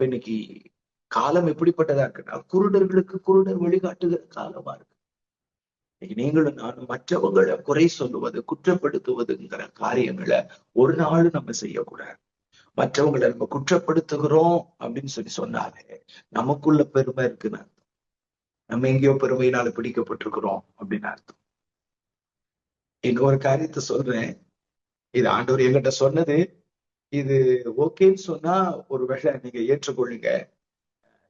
இன்னைக்கு காலம் எப்படிப்பட்டதா இருக்குன்னா, குருடர்களுக்கு குருடர் வழிகாட்டுகிற காலமா இருக்கு. இன்னைக்கு நீங்களும் நானும் மற்றவங்களை குறை சொல்லுவது, குற்றப்படுத்துவதுங்கிற காரியங்களை ஒரு நாள் நம்ம செய்யக்கூடாது. மற்றவங்களை நம்ம குற்றப்படுத்துகிறோம் அப்படின்னு சொன்னாலே நமக்குள்ள பெருமை இருக்குன்னு அர்த்தம். நம்ம எங்கேயோ பெருமையினால பிடிக்கப்பட்டிருக்கிறோம் அப்படின்னு அர்த்தம். இங்க ஒரு காரியத்தை சொல்றேன். இது ஆண்டவர் என்கிட்ட சொன்னது. இது ஓகேன்னு சொன்னா ஒருவேளை நீங்க ஏற்றுக்கொள்ளுங்க,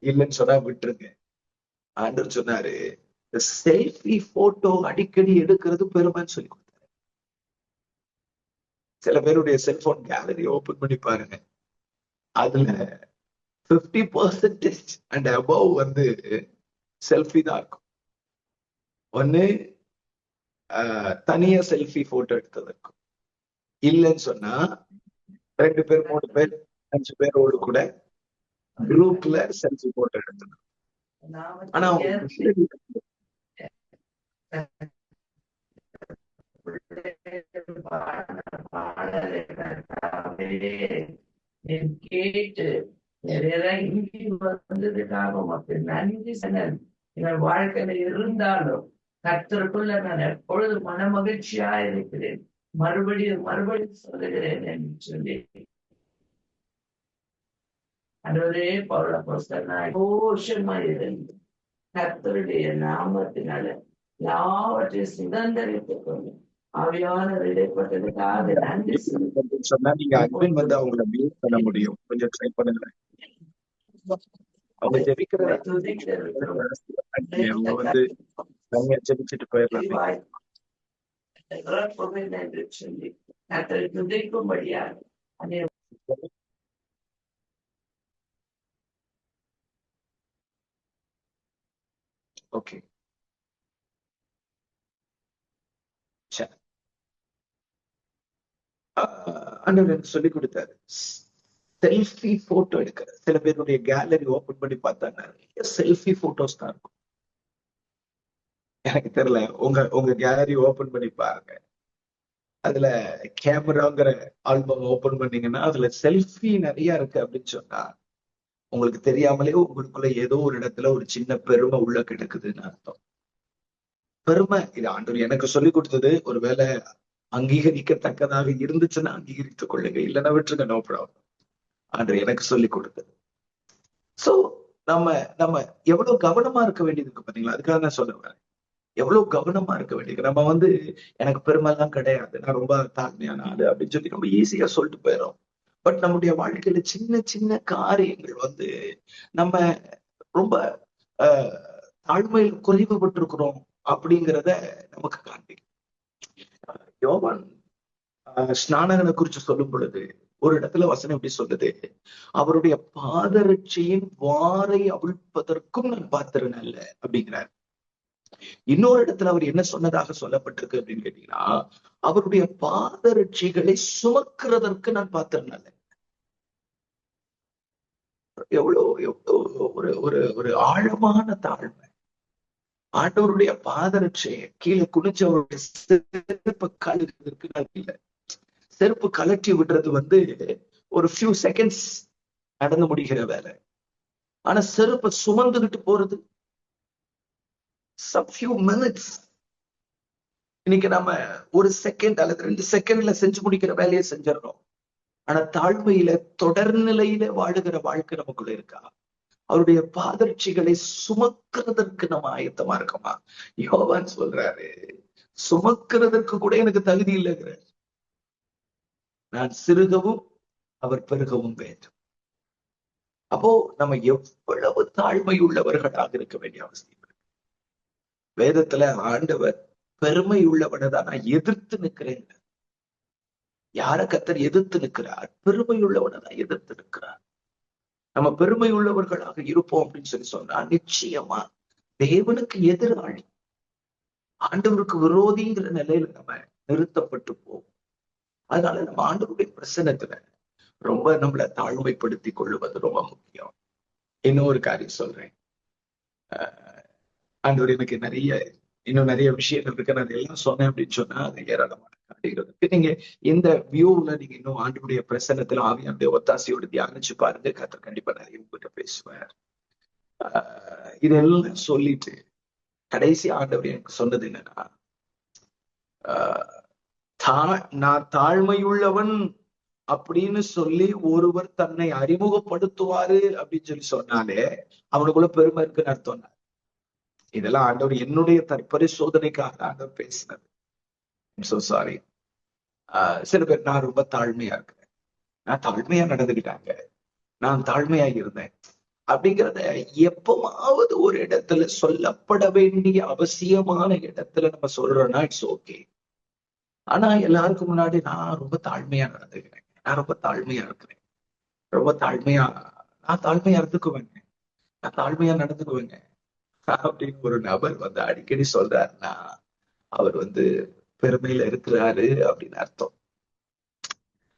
இல்லைன்னு சொன்னா விட்டுருங்க. ஆண்டவர் சொன்னாரு, இந்த செல்ஃபி போட்டோ அடிக்கடி எடுக்கிறது பெருமைன்னு சொல்லி கொடுத்தாரு. சில பேருடைய செல்போன் கேலரி ஓபன் பண்ணி பாருங்க, அதுல 50% அண்ட் அபவ் வந்து செல்ஃபி தான் இருக்கும். ஒண்ணு தனியா செல்ஃபி போட்டோ எடுத்தது இருக்கும், இல்லைன்னு சொன்னா 2 பேர் 3 பேர் 5 பேரோடு கூட குரூப்ல செல்ஃபி போட்டோ எடுத்தது. ஆனா கேட்டு வந்ததுக்காக உமக்கு நன்றி சொன்னேன். என் வாழ்க்கையில இருந்தாலும் கர்த்தருக்குள்ள நான் எப்பொழுது மன மகிழ்ச்சியா இருக்கிறேன். மறுபடியும் சொல்லுகிறேன் என்று சொல்லி அதுவரே பவுல அப்போஸ்தலனாய் கோஷமா இருந்து கர்த்தருடைய நாமத்தினால யாவற்றையும் சுதந்திரித்துக் கொண்டு ஆவியானவர் இடைப்பட்டதுக்காக நன்றி சொன்னா நீங்க அட்மின் வந்து அவங்கள மியூட் பண்ண முடியும். கொஞ்சம் ட்ரை பண்ணுங்க. அவங்க ஜெபிக்கிற அவங்க வந்து தனியா ஜெபிச்சுட்டு போயிடலாம். என்று சொல்லி கர்த்தரை துதிக்கும்படியாக ஓகே, ஆண்டவர் எனக்கு சொல்லி கொடுத்தாரு. செல்ஃபி போட்டோ எடுக்கிற சில பேருடைய கேலரி ஓபன் பண்ணி பார்த்தா நிறைய செல்ஃபி போட்டோஸ் தான் இருக்கும். எனக்கு தெரியல, உங்க கேலரி ஓபன் பண்ணி பாருங்க, அதுல கேமராங்கிற ஆல்பம் ஓபன் பண்ணீங்கன்னா அதுல செல்ஃபி நிறைய இருக்கு அப்படின்னு சொன்னா உங்களுக்கு தெரியாமலே உங்களுக்குள்ள ஏதோ ஒரு இடத்துல ஒரு சின்ன பெருமை உள்ள கிடக்குதுன்னு அர்த்தம். பெருமை இது ஆண்டவர் எனக்கு சொல்லி கொடுத்தது. ஒருவேளை அங்கீகரிக்கத்தக்கதாக இருந்துச்சுன்னா அங்கீகரித்துக் கொள்ளுங்க, இல்லைன்னா விட்டுருங்க, நோ ப்ராப்ளம். ஆண்டவர் எனக்கு சொல்லி கொடுத்தது. சோ நம்ம நம்ம எவ்வளவு கவனமா இருக்க வேண்டியது இருக்கு பாத்தீங்களா? அதுக்காக தான் சொல்லுவேன், எவ்வளவு கவனமா இருக்க வேண்டியது. நம்ம வந்து எனக்கு பெருமை எல்லாம் கிடையாது, நான் ரொம்ப தாழ்மையான ஆளு அப்படின்னு சொல்லி நம்ம ஈஸியா சொல்லிட்டு போயிடும். பட் நம்முடைய வாழ்க்கையில சின்ன சின்ன காரியங்கள் வந்து நம்ம ரொம்ப தாழ்மையில் குறைவுபட்டிருக்கிறோம் அப்படிங்கிறத நமக்கு காண்பிக்கும். யோவான் ஸ்நானகனை குறிச்சு சொல்லும் பொழுது ஒரு இடத்துல வசனம் எப்படி சொல்லுது, அவருடைய பாதரட்சியின் வாரை அவிழ்ப்பதற்கும் நான் பாத்திரன் அல்ல அப்படிங்கிறார். இன்னொரு இடத்துல அவர் என்ன சொன்னதாக சொல்லப்பட்டிருக்கு அப்படின்னு கேட்டீங்கன்னா, அவருடைய பாதரட்சிகளை சுமக்கிறதற்கு நான் பாத்திரன் அல்ல. எவ்வளவு ஒரு ஒரு ஒரு ஆழமான தாழ்மை. ஆண்டவருடைய பாதரட்சையை கீழே குனிச்சு அவருடைய செருப்பை கழுகிறதுக்கு நான் இல்லை. செருப்பு கலட்டி விடுறது வந்து ஒரு ஃபியூ செகண்ட்ஸ் நடந்து முடிகிற வேலை. ஆனா செருப்பை சுமந்துகிட்டு போறது some few minutes. இன்னைக்கு நம்ம ஒரு செகண்ட் அல்லது 2 செகண்ட்ல செஞ்சு முடிக்கிற வேலையை செஞ்சிடறோம். ஆனா தாழ்மையில தொடர்நிலையில வாழுகிற வாழ்க்கை நமக்குள்ள இருக்கா? அவருடைய பாதரட்சிகளை சுமக்கிறதற்கு நம்ம ஆயத்தமா இருக்கோமா? யோவான் சொல்றாரு, சுமக்கிறதற்கு கூட எனக்கு தகுதி இல்லைங்கிற, நான் சிறுகவும் அவர் பெருகவும் வேண்டும். அப்போ நம்ம எவ்வளவு தாழ்மை உள்ளவர்களாக இருக்க வேண்டிய அவசியம். வேதத்துல ஆண்டவர் பெருமை உள்ளவனை தான் நான் எதிர்த்து நிற்கிறேன். யார கர்த்தர் எதிர்த்து நிற்கிறார்? பெருமை உள்ளவனை தான் எதிர்த்து நிற்கிறார். நம்ம பெருமை உள்ளவர்களாக இருப்போம் அப்படின்னு சொல்லி சொன்னா நிச்சயமா தேவனுக்கு எதிராளி, ஆண்டவருக்கு விரோதிங்கிற நிலையில நம்ம நிறுத்தப்பட்டு போவோம். அதனால நம்ம ஆண்டவருடைய பிரசன்னத்துல ரொம்ப நம்மளை தாழ்மைப்படுத்திக் கொள்ளுவது ரொம்ப முக்கியம். இன்னொரு காரியம் சொல்றேன், ஆண்டவர் எனக்கு இன்னும் நிறைய விஷயங்கள் இருக்கு. நான் எல்லாம் சொன்னேன் அப்படின்னு சொன்னா அது ஏராளமான அப்படிங்கிறது. நீங்க இந்த வியூல நீங்க இன்னும் ஆண்டுடைய பிரசன்னத்துல ஆவியானுடைய ஒத்தாசையோடு தியானிச்சு பாருங்க. கர்த்தர் கண்டிப்பா நிறைய உங்ககிட்ட பேசுவார். இதெல்லாம் சொல்லிட்டு கடைசி ஆண்டவர் எனக்கு சொன்னது என்னன்னா, நான் தாழ்மையுள்ளவன் அப்படின்னு சொல்லி ஒருவர் தன்னை அறிமுகப்படுத்துவாரு அப்படின்னு சொல்லி சொன்னாலே அவனுக்குள்ள பெருமை இருக்குன்னு அர்த்தம். இதெல்லாம் ஆண்டவர் என்னுடைய தற்பரிசோதனைக்காக ஆண்டவர் பேசினது. So sorry. சில பேர் நான் ரொம்ப தாழ்மையா இருக்கிறேன், நான் தாழ்மையா நடந்துக்கிட்டாங்க, நான் தாழ்மையா இருந்தேன் அப்படிங்கிறத எப்பவாவது ஒரு இடத்துல சொல்லப்பட வேண்டிய அவசியமான இடத்துல நம்ம சொல்றோம்னா இட்ஸ் ஓகே. ஆனா எல்லாருக்கும் முன்னாடி நான் ரொம்ப தாழ்மையா நடந்துக்கிறேன், நான் ரொம்ப தாழ்மையா இருக்கிறேன், ரொம்ப தாழ்மையா, நான் தாழ்மையா இருந்துக்குவேங்க, நான் தாழ்மையா நடந்துக்குவேங்க அப்படின்னு ஒரு நபர் வந்து அடிக்கடி சொல்றாருன்னா அவர் வந்து பெருமையில இருக்கிறாரு அப்படின்னு அர்த்தம்.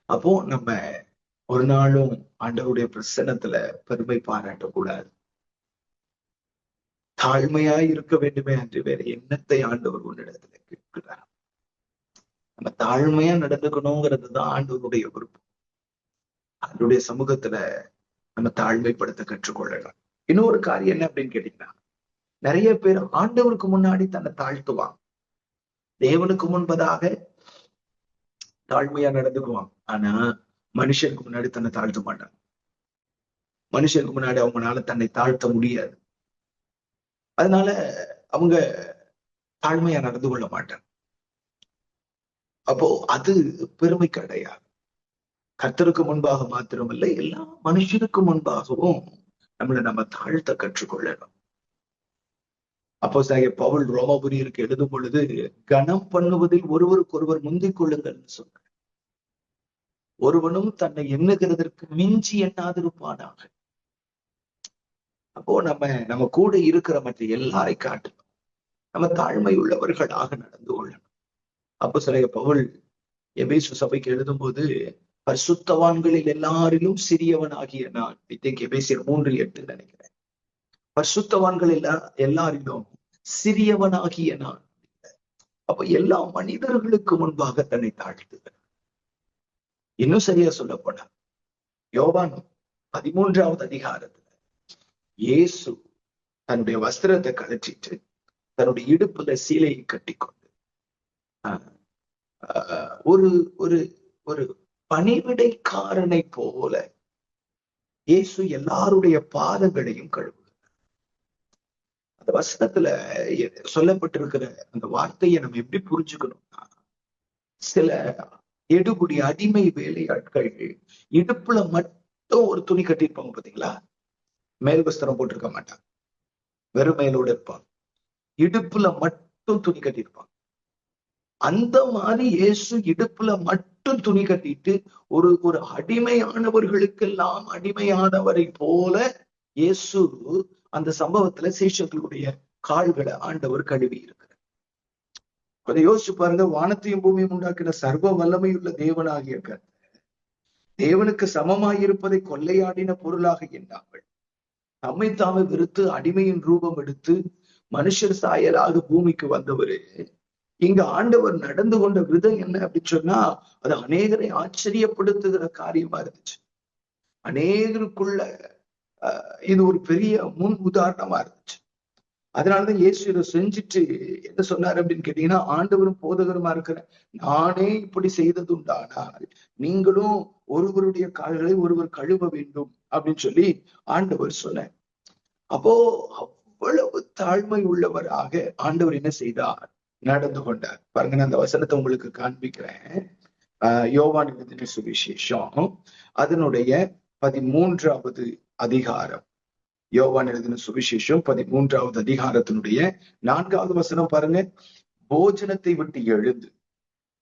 அப்போ நம்ம ஒரு நாளும் ஆண்டவருடைய பிரசன்னத்துல பெருமை பாராட்டக்கூடாது. தாழ்மையா இருக்க வேண்டுமே அன்று வேற எண்ணத்தை ஆண்டவர் உன்னிடத்துல கேட்கிறார். நம்ம தாழ்மையா நடந்துக்கணுங்கிறது தான் ஆண்டவருடைய விருப்பம். ஆண்டவருடைய சமூகத்துல நம்ம தாழ்மைப்படுத்த கற்றுக்கொள்ளலாம். இன்னொரு காரியம் என்ன அப்படின்னு கேட்டீங்கன்னா, நிறைய பேர் ஆண்டவருக்கு முன்னாடி தன்னை தாழ்த்துவாங்க, தேவனுக்கு முன்பதாக தாழ்மையா நடந்துக்குவாங்க. ஆனா மனுஷனுக்கு முன்னாடி தன்னை தாழ்த்த மாட்டாங்க. மனுஷனுக்கு முன்னாடி அவங்களால தன்னை தாழ்த்த முடியாது. அதனால அவங்க தாழ்மையா நடந்து கொள்ள மாட்டாங்க. அப்போ அது பெருமை கிடையாது. கர்த்தருக்கு முன்பாக மாத்திரமல்ல, எல்லா மனுஷனுக்கு முன்பாகவும் நம்ம தாழ்த்த கற்றுக்கொள்ளணும். அப்போஸ்தலனாகிய பவுல் ரோமாபுரியருக்கு எழுதும் பொழுது கனம் பண்ணுவதில் ஒருவருக்கொருவர் முந்திக் கொள்ளுங்கள்னு சொல்ற. ஒருவனும் தன்னை எண்ணுகிறதற்கு மிஞ்சி எண்ணாதிருப்பானாக. அப்போ நம்ம கூட இருக்கிற மற்ற எல்லாரை காட்டணும் நம்ம தாழ்மை உள்ளவர்களாக நடந்து கொள்ளணும். அப்போஸ்தலனாகிய பவுல் எபேசு சபைக்கு எழுதும் போது பரிசுத்தவான்களில் எல்லாரிலும் சிறியவன் ஆகிய நான், எபேசியர் 3:8 நினைக்கிறேன். பரிசுத்தவான்கள் எல்லாரிலும் சிறியவனாகிய நான். அப்ப எல்லா மனிதர்களுக்கு முன்பாக தன்னை தாழ்த்துகிறார். இன்னும் சரியா சொல்ல போனா யோவான் 13வது அதிகாரத்துல இயேசு தன்னுடைய வஸ்திரத்தை கழற்றிட்டு தன்னுடைய இடுப்புல சீலையை கட்டிக்கொண்டு ஒரு ஒரு ஒரு பணிவிடைக்காரனை போல இயேசு எல்லாருடைய பாதங்களையும் கழுவுகிறார். அந்த வசனத்துல சொல்லப்பட்டிருக்கிற அந்த வார்த்தையை நம்ம எப்படி புரிஞ்சுக்கணும்னா, சில எடுபுடி அடிமை வேலையாட்கள் இடுப்புல மட்டும் ஒரு துணி கட்டியிருப்பாங்க பாத்தீங்களா, மேல் வஸ்திரம் போட்டிருக்க மாட்டாங்க, வெறும் மேலோட இருப்பாங்க, இடுப்புல மட்டும் துணி கட்டியிருப்பாங்க. அந்த மாதிரி இயேசு இடுப்புல மட்டும் துணி கட்டிட்டு ஒரு ஒரு அடிமையானவர்களுக்கெல்லாம் அடிமையானவரை போல இயேசு அந்த சம்பவத்துல சீஷர்களுடைய கால்களை ஆண்டவர் கழுவி இருக்கிறார். கொஞ்சம் யோசிச்சு பாருங்க. வானத்தையும் பூமியும் உண்டாக்கின சர்வ வல்லமையுள்ள தேவனாகிய கர்த்தர் தேவனுக்கு சமமாயிருப்பதை கொள்ளையாடின பொருளாக எண்ணாமல் தம்மை தாமே வெறுத்து அடிமையின் ரூபம் எடுத்து மனுஷர் சாயலாக பூமிக்கு வந்தவரு. இங்க ஆண்டவர் நடந்து கொண்ட விதம் என்ன அப்படின்னு சொன்னா, அது அநேகரை ஆச்சரியப்படுத்துகிற காரியமா இருந்துச்சு. அநேகருக்குள்ள இது ஒரு பெரிய முன் உதாரணமா இருந்துச்சு. அதனாலதான் இயேசு இதை செஞ்சுட்டு என்ன சொன்னார் அப்படின்னு கேட்டீங்கன்னா, ஆண்டவரும் போதகருமா இருக்கிற நானே இப்படி செய்தது உண்டானால் நீங்களும் ஒருவருடைய கால்களை ஒருவர் கழுவ வேண்டும் அப்படின்னு சொல்லி ஆண்டவர் சொன்னார். அப்போ அவ்வளவு தாழ்மை உள்ளவராக ஆண்டவர் என்ன செய்தார், நடந்து கொண்டார். பாருங்க, நான் அந்த வசனத்தை உங்களுக்கு காண்பிக்கிறேன். யோவான் எழுதின சுவிசேஷம் அதனுடைய 13வது அதிகாரம். யோவான் எழுதின சுவிசேஷம் 13வது அதிகாரத்தினுடைய 4வது வசனம் பாருங்க. போஜனத்தை விட்டு எழுந்து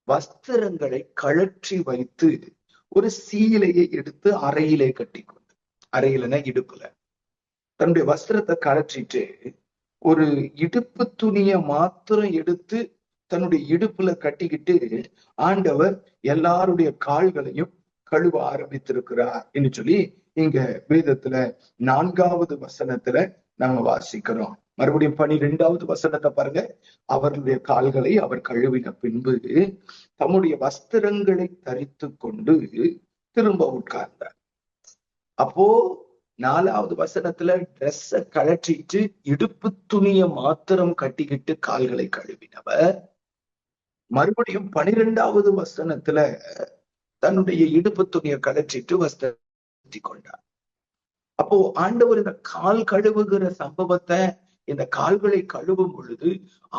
வஸ்திரங்களை கழற்றி வைத்து ஒரு சீலையை எடுத்து அறையிலே கட்டிக்கொண்டு, அறையிலனா இடுப்புல, தன்னுடைய வஸ்திரத்தை கழற்றிட்டு ஒரு இடுப்பு துணியை மாத்திரம் எடுத்து தன்னுடைய இடுப்புல கட்டிக்கிட்டு ஆண்டவர் எல்லாருடைய கால்களையும் கழுவ ஆரம்பித்திருக்கிறார் என்று சொல்லி இங்க வேதத்துல 4வது வசனத்துல நாங்க வாசிக்கிறோம். மறுபடியும் 12வது வசனத்தை பாருங்க. அவர்களுடைய கால்களை அவர் கழுவின பின்பு தம்முடைய வஸ்திரங்களை தரித்து கொண்டு திரும்ப உட்கார்ந்தார். அப்போ 4வது வசனத்துல ட்ரெஸ்ஸ கழற்றிட்டு இடுப்பு துணியை மாத்திரம் கட்டிக்கிட்டு கால்களை கழுவினவர், மறுபடியும் 12வது வசனத்துல தன்னுடைய இடுப்பு துணியை கழற்றிட்டு வஸ்திரத்தை கொண்டார். அப்போ ஆண்டவர் இந்த கால் கழுவுகிற சம்பவத்தை, இந்த கால்களை கழுவும் பொழுது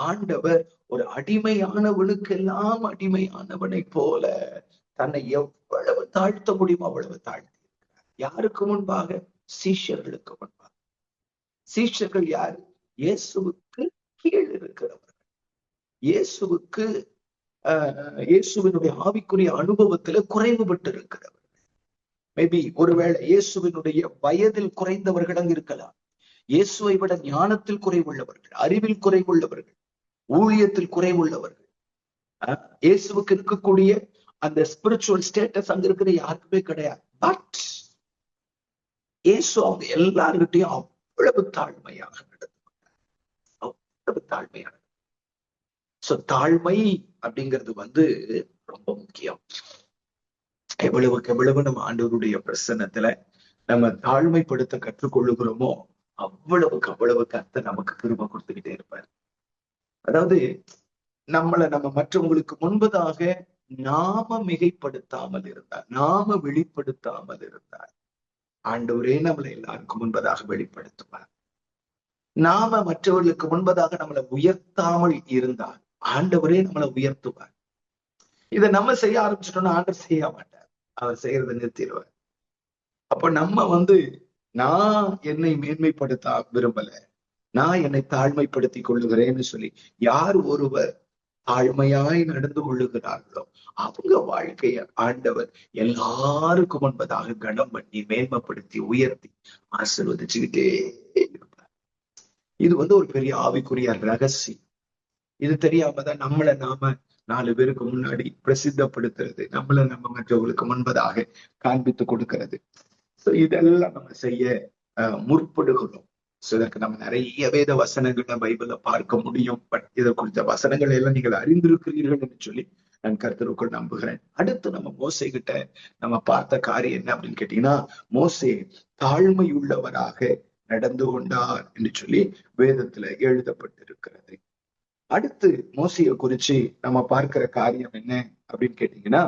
ஆண்டவர் ஒரு அடிமையானவனுக்கெல்லாம் அடிமையானவனை போல தன்னை எவ்வளவு தாழ்த்த முடியுமோ அவ்வளவு தாழ்த்தி இருக்கிறார். யாருக்கு முன்பாக? சீஷர்களுக்கு முன்பாக. சீஷர்கள் யாரு? இயேசுவுக்கு கீழ் இருக்கிறவர்கள். இயேசுவுக்கு இயேசுவினுடைய ஆவிக்குரிய அனுபவத்துல குறைவுபட்டு இருக்கிறவர்கள். மேபி ஒருவேளை இயேசுவினுடைய வயதில் குறைந்தவர்கள் அங்கு இருக்கலாம். இயேசுவை விட ஞானத்தில் குறைவுள்ளவர்கள், அறிவில் குறைவுள்ளவர்கள், ஊழியத்தில் குறைவுள்ளவர்கள். இயேசுவுக்கு இருக்கக்கூடிய அந்த ஸ்பிரிச்சுவல் ஸ்டேட்டஸ் அங்க இருக்கிற யாருக்குமே கிடையாது. பட் இயேசு அவங்க எல்லார்கிட்டையும் அவ்வளவு தாழ்மையாக நடந்துட்டார், அவ்வளவு தாழ்மையாக. சோ தாழ்மை அப்படிங்கிறது ரொம்ப முக்கியம். எவ்வளவு நம்ம ஆண்டவருடைய பிரசன்னத்துல நம்ம தாழ்மைப்படுத்த கற்றுக்கொள்ளுகிறோமோ அவ்வளவுக்கு கர்த்தர் நமக்கு கிருபை கொடுத்துக்கிட்டே இருப்பார். அதாவது நம்ம மற்றவங்களுக்கு முன்பதாக நாம மிகைப்படுத்தாமல் இருந்தார், நாம வெளிப்படுத்தாமல் இருந்தார், ஆண்டவரே நம்மளை எல்லாருக்கும் முன்பதாக வெளிப்படுத்துவார். நாம மற்றவர்களுக்கு முன்பதாக நம்மளை உயர்த்தாமல் இருந்தார், ஆண்டவரே நம்மளை உயர்த்துவார். இதை நம்ம செய்ய ஆரம்பிச்சிட்டோம்னா ஆண்டவர் செய்ய மாட்டார், அவர் செய்யறதை நிறுத்திடுவார். அப்ப நம்ம நான் என்னை மேன்மைப்படுத்த விரும்பல, நான் என்னை தாழ்மைப்படுத்தி கொள்ளுகிறேன்னு சொல்லி யார் ஒருவர் தாழ்மையாய் நடந்து கொள்ளுகிறார்களோ அவங்க வாழ்க்கைய ஆண்டவர் எல்லாருக்கும் முன்பதாக கனம் பண்ணி மேன்மைப்படுத்தி உயர்த்தி ஆசீர்வதிச்சுக்கிட்டே இருப்பார். இது ஒரு பெரிய ஆவிக்குரிய ரகசியம். இது தெரியாம தான் நம்மளை நாம 4 பேருக்கு முன்னாடி பிரசித்தப்படுத்துறது, நம்மளை நம்ம மற்றவர்களுக்கு முன்பதாக காண்பித்து கொடுக்கிறது. இதெல்லாம் நம்ம செய்ய முற்படுகிறோம். இதற்கு நம்ம நிறைய வேத வசனங்களை பைபிள்ல பார்க்க முடியும். பட் இதை குறித்த வசனங்களை எல்லாம் நீங்கள் அறிந்திருக்கிறீர்கள் என்று சொல்லி நான் கர்த்தருக்குள் நம்புகிறேன். அடுத்து நம்ம மோசே கிட்ட நம்ம பார்த்த காரியம் என்ன அப்படின்னு கேட்டீங்கன்னா, மோசே தாழ்மை உள்ளவராக நடந்து கொண்டார் என்று சொல்லி வேதத்துல எழுதப்பட்டிருக்கிறது. அடுத்து மோசையை குறிச்சு நம்ம பார்க்கிற காரியம் என்ன அப்படின்னு கேட்டீங்கன்னா,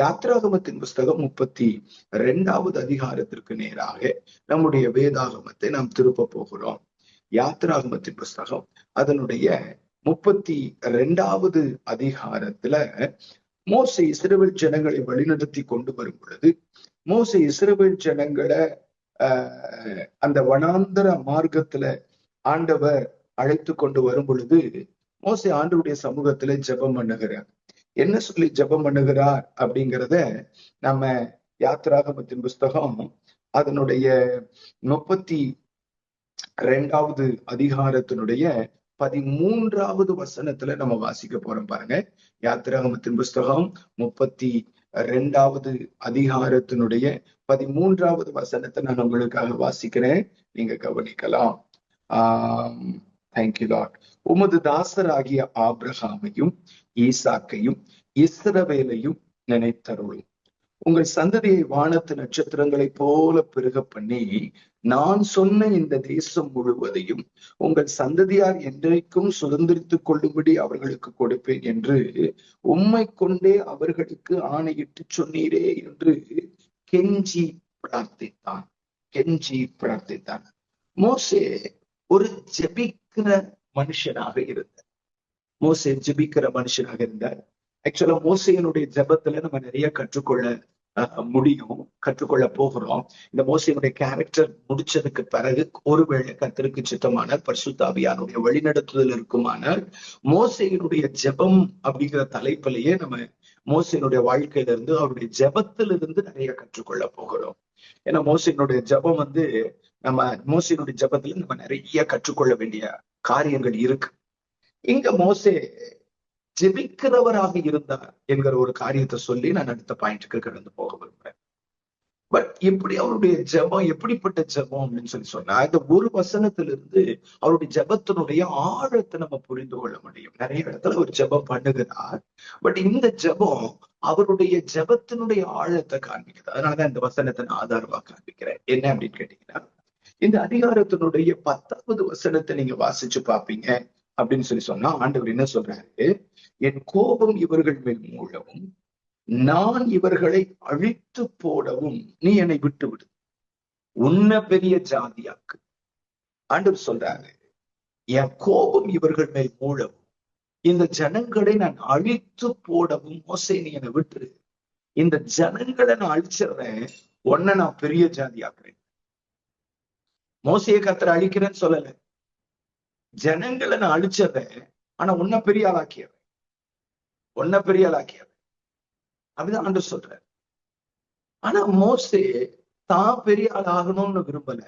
யாத்ராகமத்தின் புஸ்தகம் 32வது அதிகாரத்திற்கு நேராக நம்முடைய வேதாகமத்தை நாம் திருப்ப போகிறோம். யாத்ராகமத்தின் புஸ்தகம் அதனுடைய 32வது அதிகாரத்துல மோசே இஸ்ரவேல் ஜனங்களை வழிநடத்தி கொண்டு வரும் பொழுது, மோசே இஸ்ரவேல் ஜனங்களை அந்த வனாந்தர மார்க்கத்துல ஆண்டவர் அழைத்து கொண்டு வரும் பொழுது மோசே ஆண்டவருடைய சமூகத்துல ஜெபம் பண்ணுகிறார். என்ன சொல்லி ஜெபம் பண்ணுகிறார் அப்படிங்கிறத நம்ம யாத்ராகமத்தின் புஸ்தகம் அதனுடைய 32வது அதிகாரத்தினுடைய 13வது வசனத்துல நம்ம வாசிக்க போறோம். பாருங்க, யாத்ராகமத்தின் புஸ்தகம் 32வது அதிகாரத்தினுடைய 13வது வசனத்தை நான் உங்களுக்காக வாசிக்கிறேன், நீங்க கவனிக்கலாம். Thank you Lord. உமது தாசராகிய ஆபிரகாமையும் ஈசாக்கையும் இஸ்ரவேலையும் நினைத்தருளும். உங்கள் சந்ததியை வானத்து நட்சத்திரங்களை போல பெருக பண்ணி நான் சொன்ன இந்த தேசம் முழுவதையும் உங்கள் சந்ததியார் என்றைக்கும் சுதந்திரித்துக் கொள்ளும்படி அவர்களுக்கு கொடுப்பேன் என்று உம்மை கொண்டே அவர்களுக்கு ஆணையிட்டு சொன்னீரே என்று கெஞ்சி பிரார்த்தித்தான். மோசே ஒரு ஜெபிக்கிற மனுஷனாக இருந்தார். ஆக்சுவலா மோசையினுடைய ஜெபத்துல நம்ம நிறைய கற்றுக்கொள்ள போகிறோம். இந்த மோசையினுடைய கேரக்டர் முடிச்சதுக்கு பிறகு ஒருவேளை கர்த்தருக்கு சித்தமான பரிசுத்த ஆவியானுடைய வழிநடத்துதல் இருக்குமானால் மோசையினுடைய ஜெபம் அப்படிங்கிற தலைப்பிலேயே நம்ம மோசையினுடைய வாழ்க்கையில இருந்து அவருடைய ஜெபத்திலிருந்து நிறைய கற்றுக்கொள்ள போகிறோம். ஏன்னா மோசையினுடைய ஜெபம் நம்ம மோசையினுடைய ஜெபத்துல நம்ம நிறைய கற்றுக்கொள்ள வேண்டிய காரியங்கள் இருக்கு. இங்க மோசே ஜெபிக்கிறவராக இருந்தார் என்கிற ஒரு காரியத்தை சொல்லி நான் அடுத்த பாயிண்ட்டுக்கு கடந்து போக விரும்புறேன். பட் எப்படி அவருடைய ஜெபம் எப்படிப்பட்ட ஜெபம் அப்படின்னு சொன்னா, இந்த ஒரு வசனத்திலிருந்து அவருடைய ஜெபத்தினுடைய ஆழத்தை நம்ம புரிந்து கொள்ள முடியும். நிறைய இடத்துல ஒரு ஜெபம் பண்ணுகிறார். பட் இந்த ஜெபம் அவருடைய ஜெபத்தினுடைய ஆழத்தை காண்பிக்குது. அதனாலதான் இந்த வசனத்தை நான் ஆதாரமா காண்பிக்கிறேன். என்ன அப்படின்னு கேட்டீங்கன்னா, இந்த அதிகாரத்தினுடைய 10வது வசனத்தை நீங்க வாசிச்சு பாப்பீங்க அப்படின்னு சொன்னா, ஆண்டவர் என்ன சொல்றாரு? என் கோபம் இவர்கள் மேல் மூழவும், நான் இவர்களை அழித்து போடவும் நீ என்னை விட்டு விடு, உன்ன பெரிய ஜாதியாக்கு. ஆண்டவர் சொல்றாரு, என் கோபம் இவர்கள் மேல் மூழவும், இந்த ஜனங்களை நான் அழித்து போடவும் மோசே நீ என்னை விட்டுரு. இந்த ஜனங்களை நான் அழிச்சிடுறேன், உன்னை நான் பெரிய ஜாதியாக்குறேன். மோசையை கர்த்தர் அழிக்கிறேன்னு சொல்லல, ஜனங்களை நான் அழிச்சிடுறேன், ஆனா உன்னை பெரிய ஆளாக்கிறேன், உன்னை பெரிய ஆளாக்கிறேன். அப்படிதான் ஆண்டவர் சொல்றாரு. ஆனா மோசே தான் பெரிய ஆள் ஆகணும்னு விரும்பல.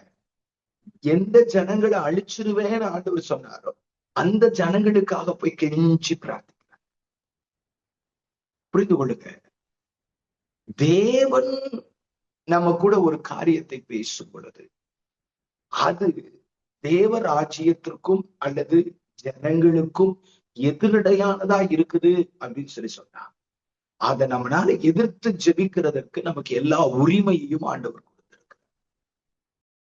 எந்த ஜனங்களை அழிச்சிருவேன்னு ஆண்டவர் சொன்னாரோ அந்த ஜனங்களுக்காக போய் கெஞ்சி பிரார்த்திக்கிறார். புரிந்து கொள்ளுங்க, தேவன் நம்ம கூட ஒரு காரியத்தை பேசும் பொழுது அது தேவ ராஜ்யத்திற்கும் அல்லது ஜனங்களுக்கும் எதிரடையானதா இருக்குது அப்படின்னு சொன்னா, அதை நம்மளால எதிர்த்து ஜெபிக்கிறதற்கு நமக்கு எல்லா உரிமையையும் ஆண்டவர் கொடுக்கிறார்.